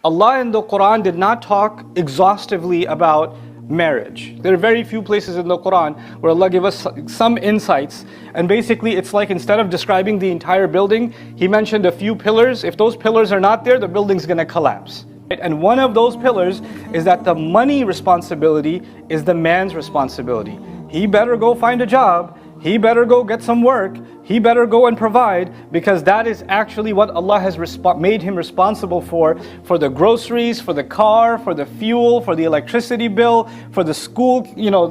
Allah in the Quran did not talk exhaustively about marriage. There are very few places in the Quran where Allah gave us some insights, and basically it's like instead of describing the entire building, He mentioned a few pillars. If those pillars are not there, the building's going to collapse. And one of those pillars is that the money responsibility is the man's responsibility. He better go find a job, he better go get some work, he better go and provide, because that is actually what Allah has made him responsible for the groceries, for the car, for the fuel, for the electricity bill, for the school,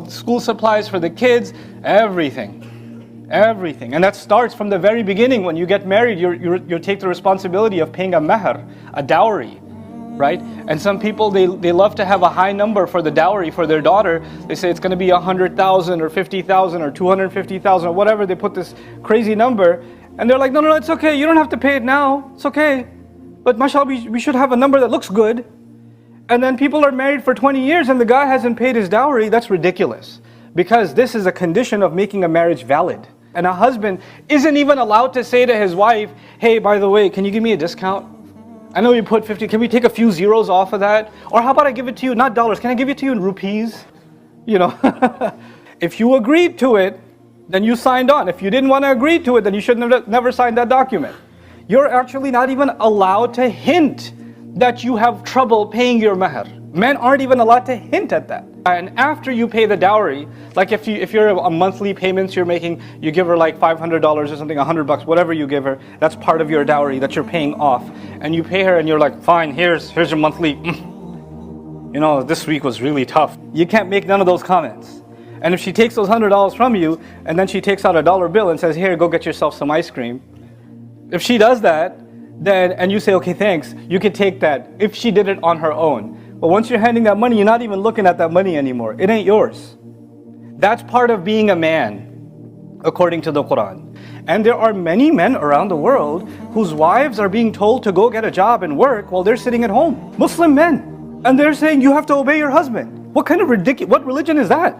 school supplies for the kids, everything. Everything. And that starts from the very beginning. When you get married, you take the responsibility of paying a mahr, a dowry. Right? And some people, they love to have a high number for the dowry for their daughter. They say it's going to be 100,000 or 50,000 or 250,000 or whatever. They put this crazy number, and they're like, no, it's okay. You don't have to pay it now. It's okay. But mashallah, we should have a number that looks good. And then people are married for 20 years and the guy hasn't paid his dowry. That's ridiculous. Because this is a condition of making a marriage valid. And a husband isn't even allowed to say to his wife, hey, by the way, can you give me a discount? I know you put 50, can we take a few zeros off of that? Or how about I give it to you, not dollars, can I give it to you in rupees? If you agreed to it, then you signed on. If you didn't want to agree to it, then you should never sign that document. You're actually not even allowed to hint that you have trouble paying your mahr. Men aren't even allowed to hint at that. And after you pay the dowry, like if you're a monthly payments you're making, you give her like $500 or something, $100, whatever you give her, that's part of your dowry that you're paying off. And you pay her and you're like, fine, here's your monthly, this week was really tough. You can't make none of those comments. And if she takes those $100 from you, and then she takes out a dollar bill and says, here, go get yourself some ice cream. If she does that, and you say, okay, thanks, you can take that if she did it on her own. But once you're handing that money, you're not even looking at that money anymore. It ain't yours. That's part of being a man, according to the Quran. And there are many men around the world whose wives are being told to go get a job and work while they're sitting at home. Muslim men. And they're saying, you have to obey your husband. What kind of what religion is that?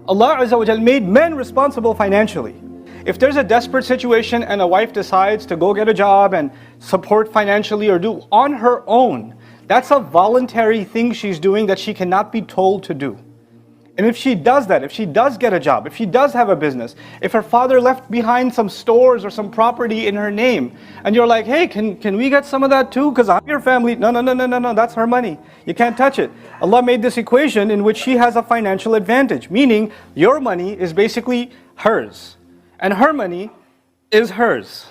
Allah Azza wa Jal made men responsible financially. If there's a desperate situation and a wife decides to go get a job and support financially or do on her own, that's a voluntary thing she's doing that she cannot be told to do. And if she does that, if she does get a job, if she does have a business, if her father left behind some stores or some property in her name, and you're like, hey, can we get some of that too? Because I'm your family. No, that's her money. You can't touch it. Allah made this equation in which she has a financial advantage, meaning your money is basically hers, and her money is hers.